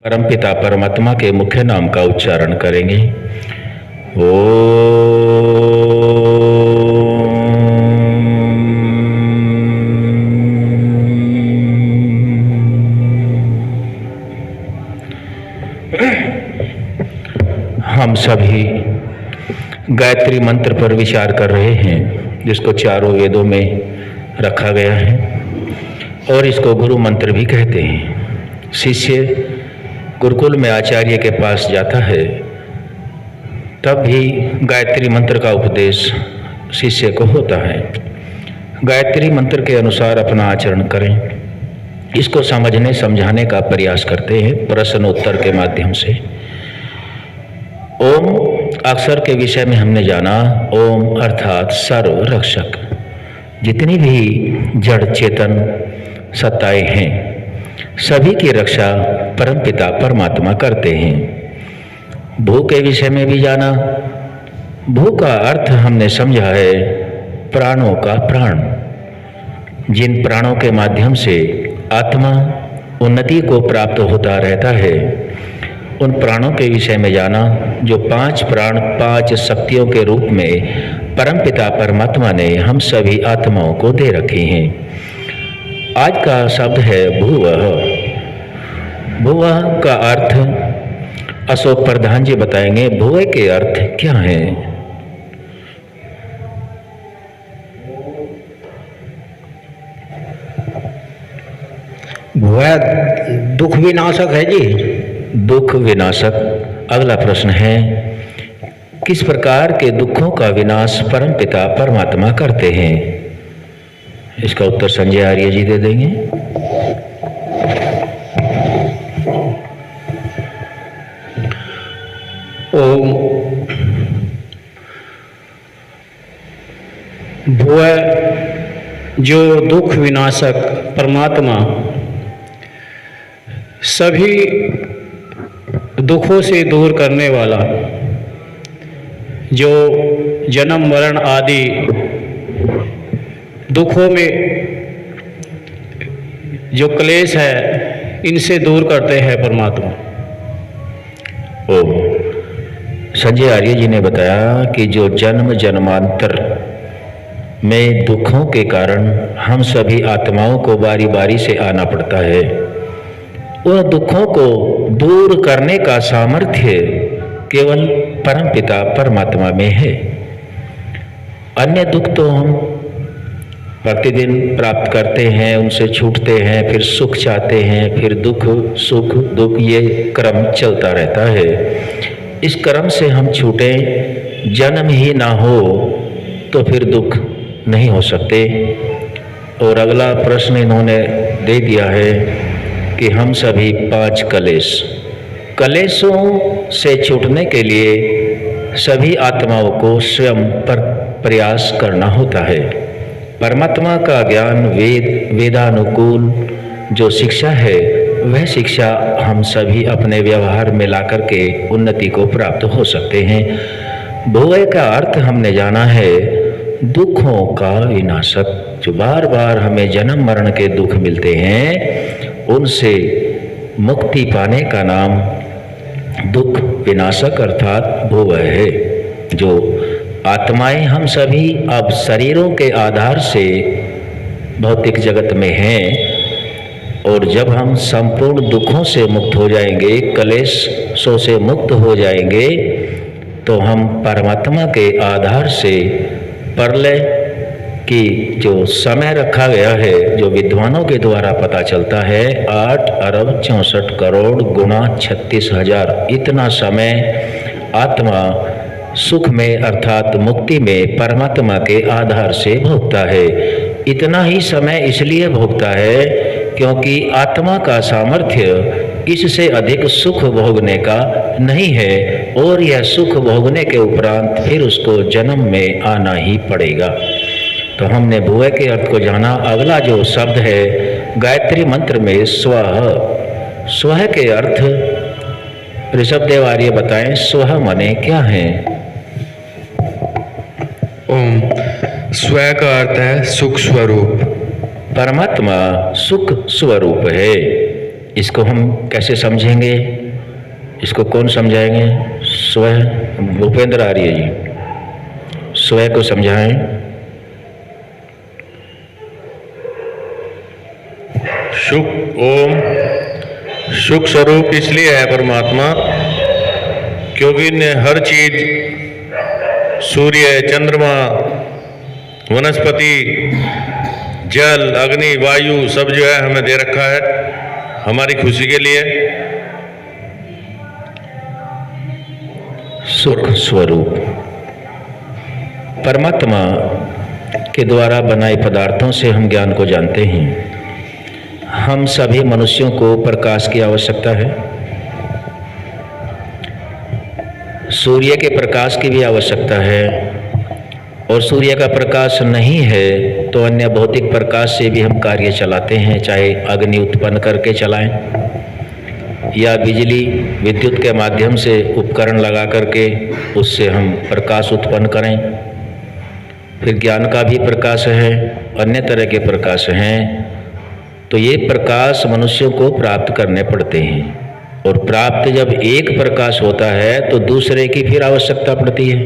परमपिता परमात्मा के मुख्य नाम का उच्चारण करेंगे। हम सभी गायत्री मंत्र पर विचार कर रहे हैं, जिसको चारों वेदों में रखा गया है और इसको गुरु मंत्र भी कहते हैं। शिष्य गुरुकुल में आचार्य के पास जाता है, तब भी गायत्री मंत्र का उपदेश शिष्य को होता है। गायत्री मंत्र के अनुसार अपना आचरण करें। इसको समझने समझाने का प्रयास करते हैं प्रश्नोत्तर के माध्यम से। ओम अक्षर के विषय में हमने जाना। ओम अर्थात सर्व रक्षक। जितनी भी जड़ चेतन सत्ताएं हैं, सभी की रक्षा परमपिता परमात्मा करते हैं। भू के विषय में भी जाना। भू का अर्थ हमने समझा है प्राणों का प्राण। जिन प्राणों के माध्यम से आत्मा उन्नति को प्राप्त होता रहता है, उन प्राणों के विषय में जाना। जो 5 प्राण 5 शक्तियों के रूप में परमपिता परमात्मा ने हम सभी आत्माओं को दे रखे हैं। आज का शब्द है भुवः। भुवः का अर्थ अशोक प्रधान जी बताएंगे। भुवः के अर्थ क्या है? भुवः दुख विनाशक है जी। दुख विनाशक। अगला प्रश्न है, किस प्रकार के दुखों का विनाश परमपिता परमात्मा करते हैं? इसका उत्तर संजय आर्य जी दे देंगे। ओम भुवः जो दुख विनाशक परमात्मा सभी दुखों से दूर करने वाला, जो जन्म मरण आदि दुखों में जो क्लेश है, इनसे दूर करते हैं परमात्मा। ओम संजय आर्य जी ने बताया कि जो जन्म जन्मांतर में दुखों के कारण हम सभी आत्माओं को बारी बारी से आना पड़ता है, उन दुखों को दूर करने का सामर्थ्य केवल परमपिता परमात्मा में है। अन्य दुख तो हम प्रतिदिन प्राप्त करते हैं, उनसे छूटते हैं, फिर सुख चाहते हैं, फिर दुख सुख दुख, ये क्रम चलता रहता है। इस क्रम से हम छूटे, जन्म ही ना हो तो फिर दुख नहीं हो सकते। और अगला प्रश्न इन्होंने दे दिया है कि हम सभी 5 कलेशों से छूटने के लिए सभी आत्माओं को स्वयं पर प्रयास करना होता है। परमात्मा का ज्ञान वेदानुकूल जो शिक्षा है, वह शिक्षा हम सभी अपने व्यवहार में ला करके उन्नति को प्राप्त हो सकते हैं। भुवः का अर्थ हमने जाना है दुखों का विनाशक। जो बार बार हमें जन्म मरण के दुख मिलते हैं, उनसे मुक्ति पाने का नाम दुख विनाशक अर्थात भुवः है। जो आत्माएं हम सभी अब शरीरों के आधार से भौतिक जगत में हैं, और जब हम संपूर्ण दुखों से मुक्त हो जाएंगे, क्लेशों से मुक्त हो जाएंगे, तो हम परमात्मा के आधार से प्रलय की जो समय रखा गया है, जो विद्वानों के द्वारा पता चलता है, 8 अरब 64 करोड़ गुणा 36,000, इतना समय आत्मा सुख में अर्थात मुक्ति में परमात्मा के आधार से भोगता है। इतना ही समय इसलिए भोगता है क्योंकि आत्मा का सामर्थ्य इससे अधिक सुख भोगने का नहीं है, और यह सुख भोगने के उपरांत फिर उसको जन्म में आना ही पड़ेगा। तो हमने भुवः के अर्थ को जाना। अगला जो शब्द है गायत्री मंत्र में स्वः। स्वः के अर्थ ऋषभदेव आर्य बताएं, स्वः माने क्या है? ओम स्व का अर्थ है सुख स्वरूप। परमात्मा सुख स्वरूप है। इसको हम कैसे समझेंगे, इसको कौन समझाएंगे? स्वयं भूपेंद्र आर्य जी स्वयं को समझाएं। सुख ओम सुख स्वरूप इसलिए है परमात्मा क्योंकि ने हर चीज सूर्य, चंद्रमा, वनस्पति, जल, अग्नि, वायु सब जो है हमें दे रखा है हमारी खुशी के लिए। सुख स्वरूप परमात्मा के द्वारा बनाए पदार्थों से हम ज्ञान को जानते हैं। हम सभी मनुष्यों को प्रकाश की आवश्यकता है, सूर्य के प्रकाश की भी आवश्यकता है, और सूर्य का प्रकाश नहीं है तो अन्य भौतिक प्रकाश से भी हम कार्य चलाते हैं, चाहे अग्नि उत्पन्न करके चलाएं या बिजली विद्युत के माध्यम से उपकरण लगा करके उससे हम प्रकाश उत्पन्न करें। फिर ज्ञान का भी प्रकाश है, अन्य तरह के प्रकाश हैं। तो ये प्रकाश मनुष्यों को प्राप्त करने पड़ते हैं, और प्राप्त जब एक प्रकाश होता है तो दूसरे की फिर आवश्यकता पड़ती है,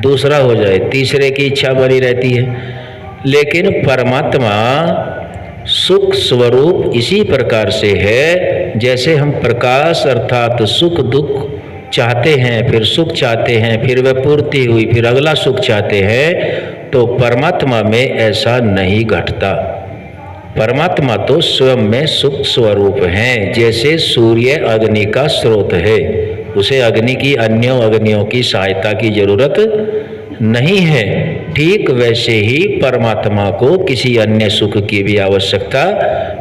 दूसरा हो जाए, तीसरे की इच्छा बनी रहती है। लेकिन परमात्मा सुख स्वरूप इसी प्रकार से है जैसे हम प्रकाश अर्थात सुख दुख चाहते हैं, फिर सुख चाहते हैं, फिर वह पूर्ति हुई, फिर अगला सुख चाहते हैं। तो परमात्मा में ऐसा नहीं घटता। परमात्मा तो स्वयं में सुख स्वरूप हैं। जैसे सूर्य अग्नि का स्रोत है, उसे अग्नि की अन्यों अग्नियों की सहायता की जरूरत नहीं है, ठीक वैसे ही परमात्मा को किसी अन्य सुख की भी आवश्यकता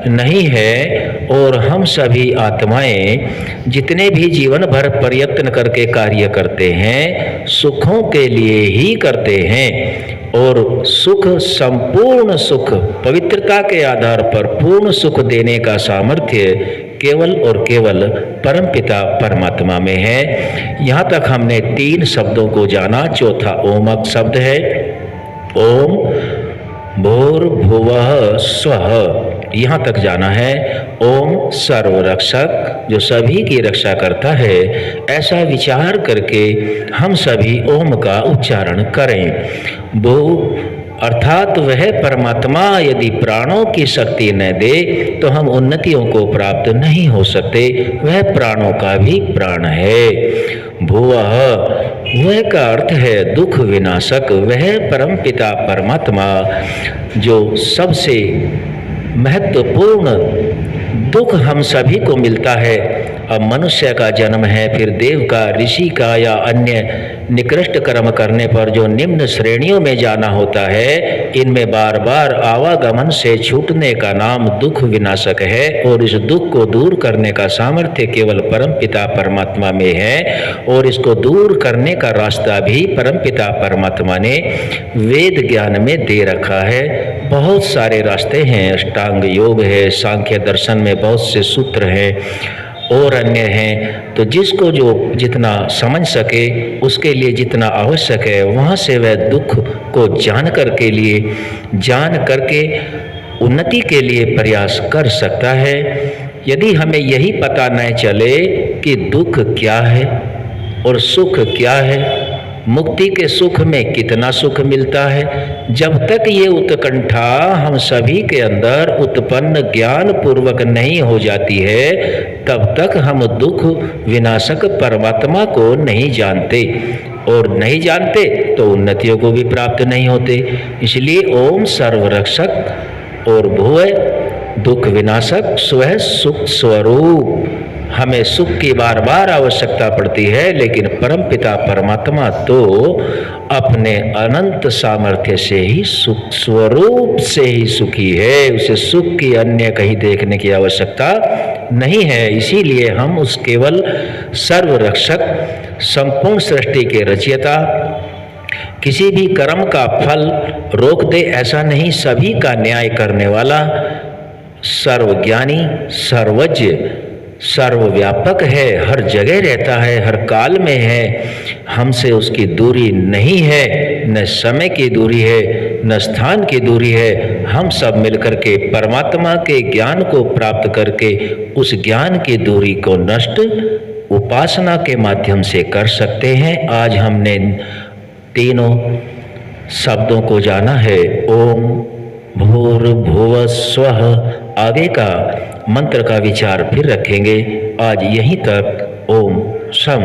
नहीं है। और हम सभी आत्माएं जितने भी जीवन भर प्रयत्न करके कार्य करते हैं सुखों के लिए ही करते हैं, और सुख संपूर्ण सुख पवित्रता के आधार पर पूर्ण सुख देने का सामर्थ्य केवल और केवल परमपिता परमात्मा में है। यहाँ तक हमने 3 शब्दों को जाना। चौथा ओमक शब्द है। ओम भूर्भुवः स्वः, यहाँ तक जाना है। ओम सर्वरक्षक, जो सभी की रक्षा करता है। ऐसा विचार करके हम सभी ओम का उच्चारण करें। भू अर्थात वह परमात्मा यदि प्राणों की शक्ति न दे तो हम उन्नतियों को प्राप्त नहीं हो सकते। वह प्राणों का भी प्राण है। भुवः, वह का अर्थ है दुख विनाशक। वह परमपिता परमात्मा जो सबसे महत्वपूर्ण दुख हम सभी को मिलता है। अब मनुष्य का जन्म है, फिर देव का, ऋषि का या अन्य निकृष्ट कर्म करने पर जो निम्न श्रेणियों में जाना होता है, इनमें बार बार आवागमन से छूटने का नाम दुख विनाशक है। और इस दुख को दूर करने का सामर्थ्य केवल परमपिता परमात्मा में है, और इसको दूर करने का रास्ता भी परमपिता परमात्मा ने वेद ज्ञान में दे रखा है। बहुत सारे रास्ते हैं, अष्टांग योग है, सांख्य दर्शन में बहुत से सूत्र हैं और अन्य हैं। तो जिसको जो जितना समझ सके, उसके लिए जितना आवश्यक है, वहाँ से वह दुख को जान करके उन्नति के लिए प्रयास कर सकता है। यदि हमें यही पता न चले कि दुख क्या है और सुख क्या है, मुक्ति के सुख में कितना सुख मिलता है, जब तक ये उत्कंठा हम सभी के अंदर उत्पन्न ज्ञान पूर्वक नहीं हो जाती है, तब तक हम दुख विनाशक परमात्मा को नहीं जानते, और नहीं जानते तो उन्नतियों को भी प्राप्त नहीं होते। इसलिए ओम सर्वरक्षक और भुवः दुख विनाशक स्वः सुख स्वरूप। हमें सुख की बार बार आवश्यकता पड़ती है, लेकिन परमपिता परमात्मा तो अपने अनंत सामर्थ्य से ही सुख स्वरूप से ही सुखी है। उसे सुख की अन्य कहीं देखने की आवश्यकता नहीं है। इसीलिए हम उस केवल सर्वरक्षक, संपूर्ण सृष्टि के रचयिता, किसी भी कर्म का फल रोक दे ऐसा नहीं, सभी का न्याय करने वाला, सर्वज्ञानी, सर्वज्ञ, सर्वव्यापक है, हर जगह रहता है, हर काल में है। हमसे उसकी दूरी नहीं है, न समय की दूरी है, न स्थान की दूरी है। हम सब मिलकर के परमात्मा के ज्ञान को प्राप्त करके उस ज्ञान की दूरी को नष्ट उपासना के माध्यम से कर सकते हैं। आज हमने तीनों शब्दों को जाना है। ओम भूर्भुवः स्वः। आगे का मंत्र का विचार फिर रखेंगे। आज यहीं तक। ओम शम।